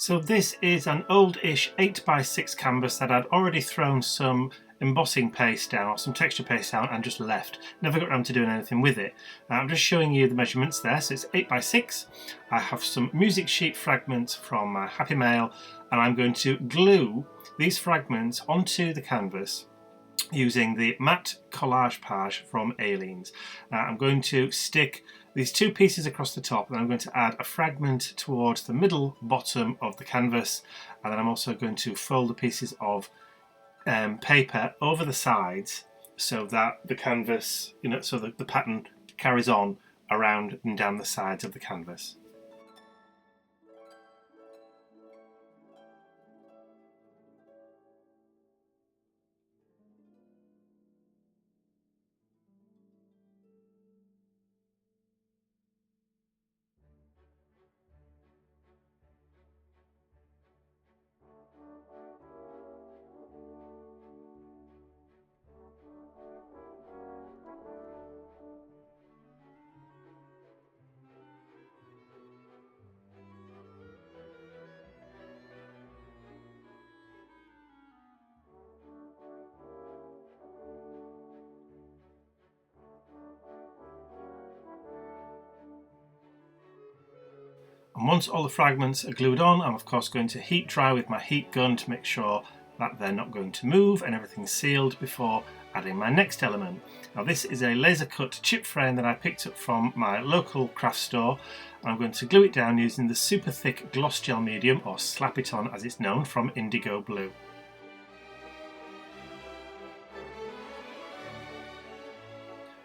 So this is an oldish 8x6 canvas that I'd already thrown some embossing paste down, or some texture paste down, and just left. Never got around to doing anything with it. I'm just showing you the measurements there. So it's 8x6. I have some music sheet fragments from Happy Mail, and I'm going to glue these fragments onto the canvas using the matte collage PAUGE from ALEENE'S. I'm going to stick these two pieces across the top, and I'm going to add a fragment towards the middle bottom of the canvas, and then I'm also going to fold the pieces of paper over the sides so that the canvas, so that the pattern carries on around and down the sides of the canvas. And once all the fragments are glued on, I'm of course going to heat dry with my heat gun to make sure that they're not going to move and everything's sealed before adding my next element. Now this is a laser cut chip frame that I picked up from my local craft store, and I'm going to glue it down using the super thick gloss gel medium, or slap it on as it's known, from Indigo Blue.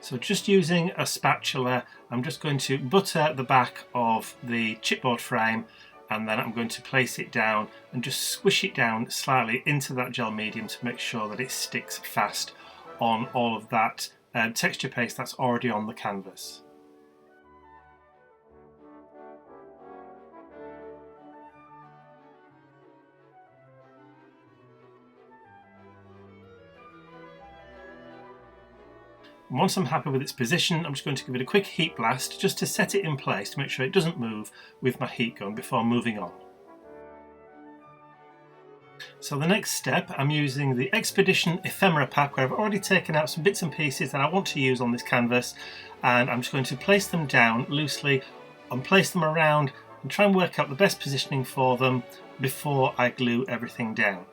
So just using a spatula, I'm just going to butter the back of the chipboard frame, and then I'm going to place it down and just squish it down slightly into that gel medium to make sure that it sticks fast on all of that texture paste that's already on the canvas. And once I'm happy with its position, I'm just going to give it a quick heat blast just to set it in place to make sure it doesn't move with my heat gun before moving on. So the next step, I'm using the Expedition ephemera pack, where I've already taken out some bits and pieces that I want to use on this canvas, and I'm just going to place them down loosely and place them around and try and work out the best positioning for them before I glue everything down.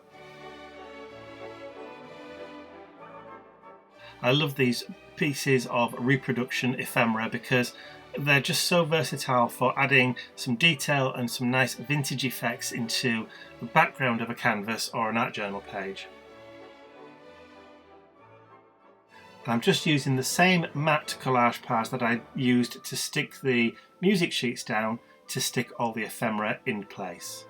I love these pieces of reproduction ephemera because they're just so versatile for adding some detail and some nice vintage effects into the background of a canvas or an art journal page. I'm just using the same matte collage PAUGE that I used to stick the music sheets down to stick all the ephemera in place.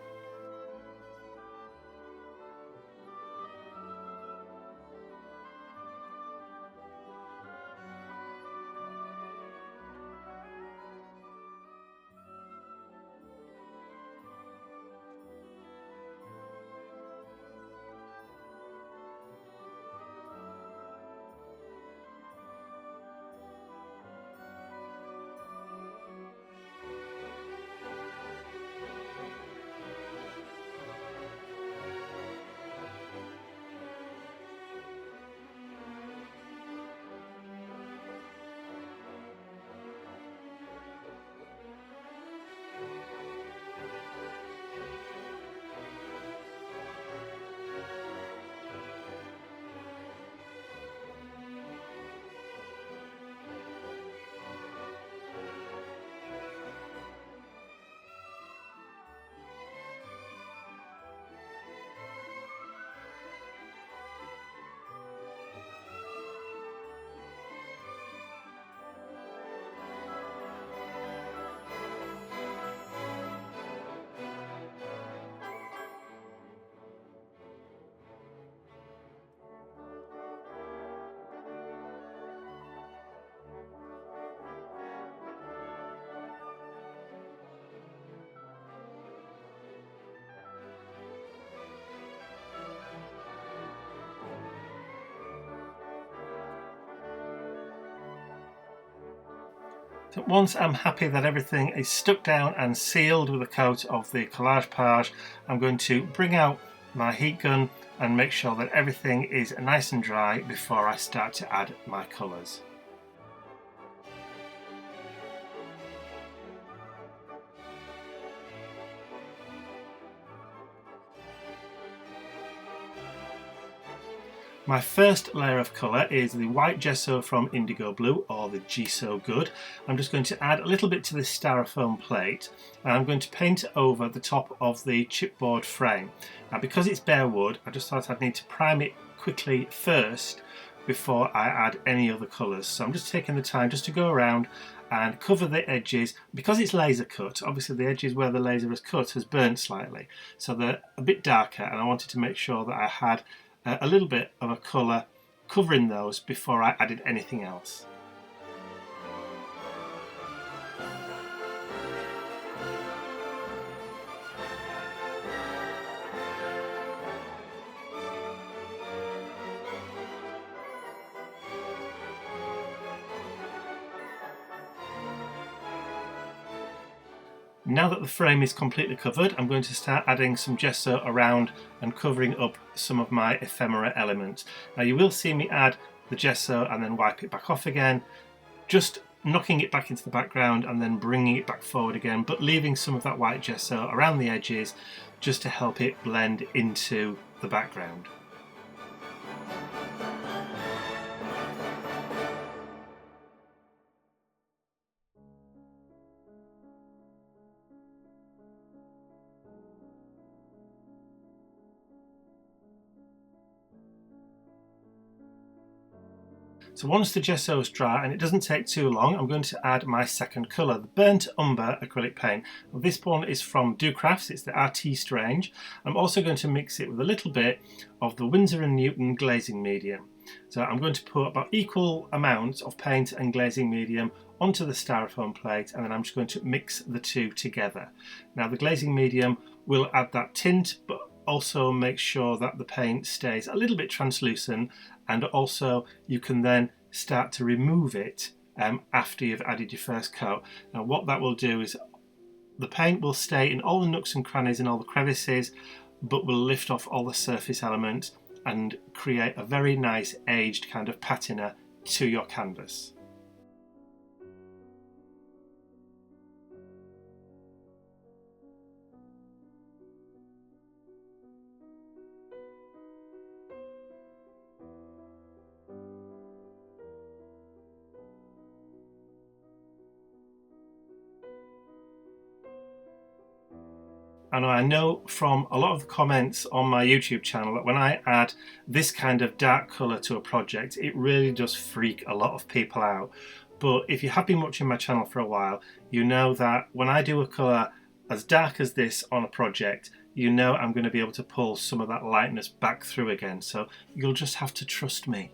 So once I'm happy that everything is stuck down and sealed with a coat of the Collage PAUGE, I'm going to bring out my heat gun and make sure that everything is nice and dry before I start to add my colours. My first layer of colour is the white gesso from Indigo Blue, or the Gesso Good. I'm just going to add a little bit to this styrofoam plate, and I'm going to paint over the top of the chipboard frame. Now, because it's bare wood, I just thought I'd need to prime it quickly first before I add any other colours. So I'm just taking the time just to go around and cover the edges. Because it's laser cut, obviously the edges where the laser has cut has burnt slightly, so they're a bit darker, and I wanted to make sure that I had a little bit of a colour covering those before I added anything else. Now that the frame is completely covered, I'm going to start adding some gesso around and covering up some of my ephemera elements. Now you will see me add the gesso and then wipe it back off again, just knocking it back into the background and then bringing it back forward again, but leaving some of that white gesso around the edges just to help it blend into the background. So once the gesso is dry, and it doesn't take too long, I'm going to add my second colour, the Burnt Umber acrylic paint. Now, this one is from DOCRAFTS, it's the ARTISTE range. I'm also going to mix it with a little bit of the Winsor & Newton glazing medium. So I'm going to put about equal amounts of paint and glazing medium onto the styrofoam plate, and then I'm just going to mix the two together. Now the glazing medium will add that tint, but also make sure that the paint stays a little bit translucent, and also you can then start to remove it after you've added your first coat. Now what that will do is the paint will stay in all the nooks and crannies and all the crevices, but will lift off all the surface elements and create a very nice aged kind of patina to your canvas. And I know from a lot of the comments on my YouTube channel that when I add this kind of dark colour to a project, it really does freak a lot of people out. But if you have been watching my channel for a while, you know that when I do a colour as dark as this on a project, you know I'm going to be able to pull some of that lightness back through again. So you'll just have to trust me.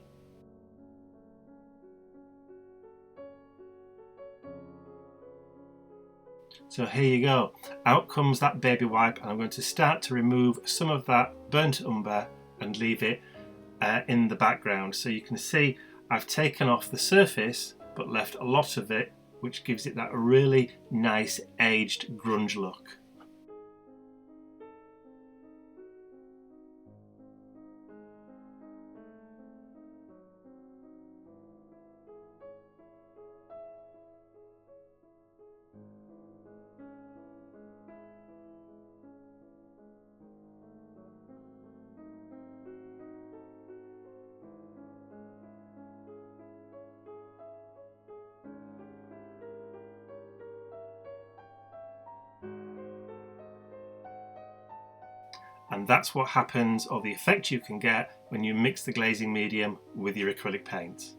So here you go, out comes that baby wipe, and I'm going to start to remove some of that burnt umber and leave it in the background. So you can see I've taken off the surface but left a lot of it, which gives it that really nice aged grunge look. And that's what happens, or the effect you can get, when you mix the glazing medium with your acrylic paints.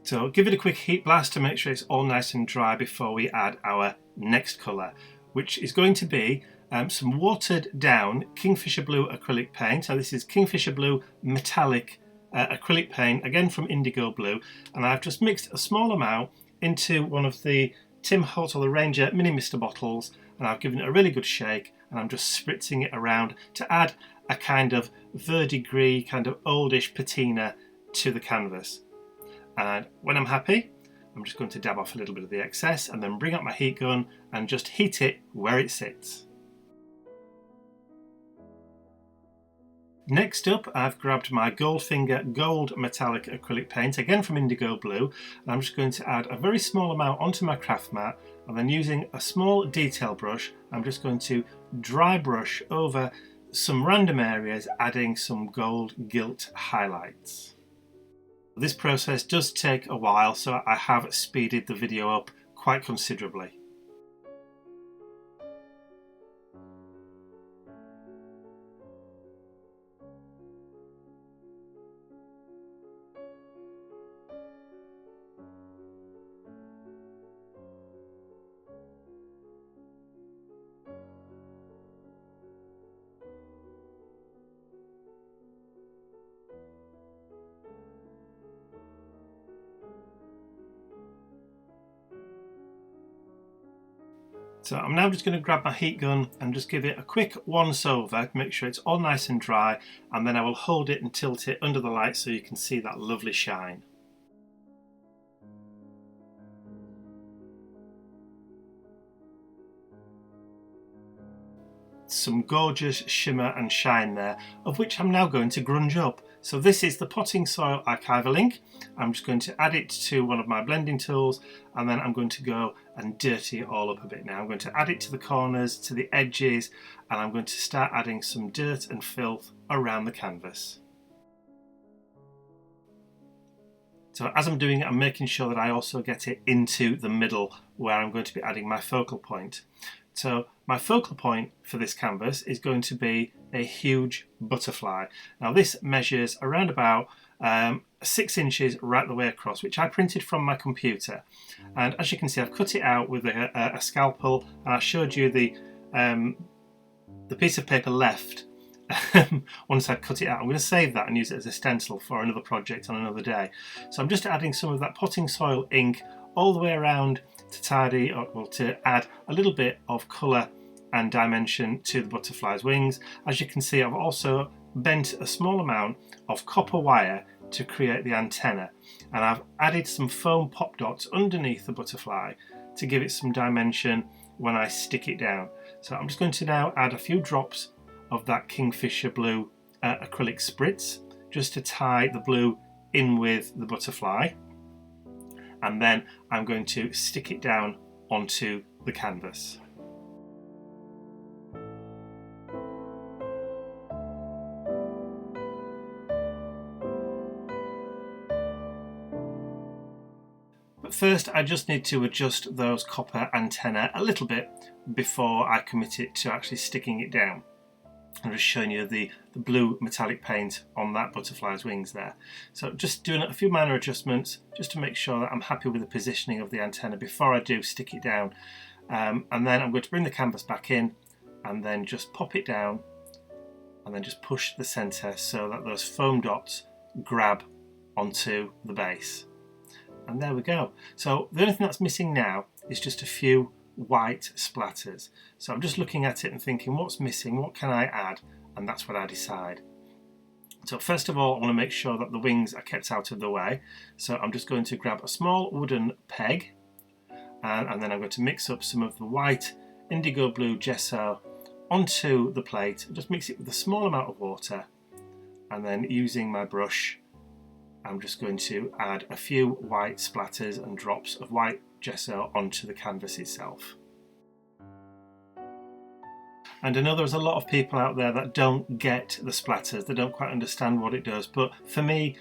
So give it a quick heat blast to make sure it's all nice and dry before we add our next colour, which is going to be some watered down Kingfisher Blue acrylic paint. So this is Kingfisher Blue metallic acrylic paint, again from Indigo Blue, and I've just mixed a small amount into one of the Tim Holtz or the Ranger mini mister bottles, and I've given it a really good shake, and I'm just spritzing it around to add a kind of verdigris, kind of oldish patina to the canvas. And when I'm happy, I'm just going to dab off a little bit of the excess and then bring up my heat gun and just heat it where it sits. Next up, I've grabbed my Goldfinger Gold Metallic Acrylic Paint, again from Indigo Blue, and I'm just going to add a very small amount onto my craft mat, and then using a small detail brush, I'm just going to dry brush over some random areas, adding some gold gilt highlights. This process does take a while, so I have speeded the video up quite considerably. So I'm now just going to grab my heat gun and just give it a quick once over to make sure it's all nice and dry, and then I will hold it and tilt it under the light so you can see that lovely shine. Some gorgeous shimmer and shine there, of which I'm now going to grunge up. So this is the Potting Soil Archival ink. I'm just going to add it to one of my blending tools, and then I'm going to go and dirty it all up a bit now. I'm going to add it to the corners, to the edges, and I'm going to start adding some dirt and filth around the canvas. So as I'm doing it, I'm making sure that I also get it into the middle where I'm going to be adding my focal point. So my focal point for this canvas is going to be a huge butterfly. Now this measures around about 6 inches right the way across, which I printed from my computer. And as you can see, I've cut it out with a scalpel, and I showed you the piece of paper left once I'd cut it out. I'm going to save that and use it as a stencil for another project on another day. So I'm just adding some of that Potting Soil ink all the way around to tidy, or well, to add a little bit of colour and dimension to the butterfly's wings. As you can see, I've also bent a small amount of copper wire to create the antenna, and I've added some foam pop dots underneath the butterfly to give it some dimension when I stick it down. So I'm just going to now add a few drops of that Kingfisher blue acrylic spritz just to tie the blue in with the butterfly, and then I'm going to stick it down onto the canvas. But first I just need to adjust those copper antennae a little bit before I commit it to actually sticking it down. I'm just showing you the blue metallic paint on that butterfly's wings there. So just doing a few minor adjustments just to make sure that I'm happy with the positioning of the antenna before I do stick it down. And then I'm going to bring the canvas back in and then just pop it down and then just push the centre so that those foam dots grab onto the base. And there we go. So the only thing that's missing now is just a few white splatters. So I'm just looking at it and thinking, what's missing, what can I add? And that's what I decide. So first of all, I want to make sure that the wings are kept out of the way. So I'm just going to grab a small wooden peg, and then I'm going to mix up some of the white indigo blue gesso onto the plate. Just mix it with a small amount of water, and then using my brush, I'm just going to add a few white splatters and drops of white gesso onto the canvas itself. And I know there's a lot of people out there that don't get the splatters, they don't quite understand what it does, but for me,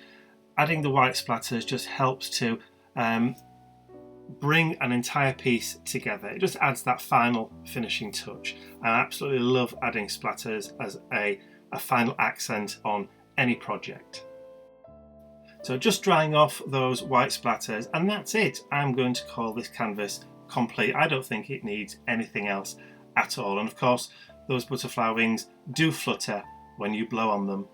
adding the white splatters just helps to bring an entire piece together. It just adds that final finishing touch. I absolutely love adding splatters as a final accent on any project. So just drying off those white splatters, and that's it. I'm going to call this canvas complete. I don't think it needs anything else at all. And of course, those butterfly wings do flutter when you blow on them.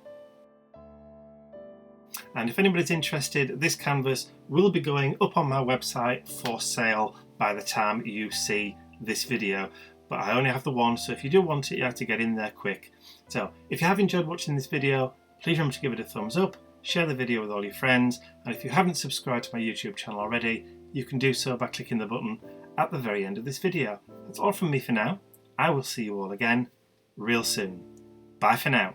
And if anybody's interested, this canvas will be going up on my website for sale by the time you see this video. But I only have the one, so if you do want it, you have to get in there quick. So if you have enjoyed watching this video, please remember to give it a thumbs up, share the video with all your friends, and if you haven't subscribed to my YouTube channel already, you can do so by clicking the button at the very end of this video. That's all from me for now. I will see you all again real soon. Bye for now.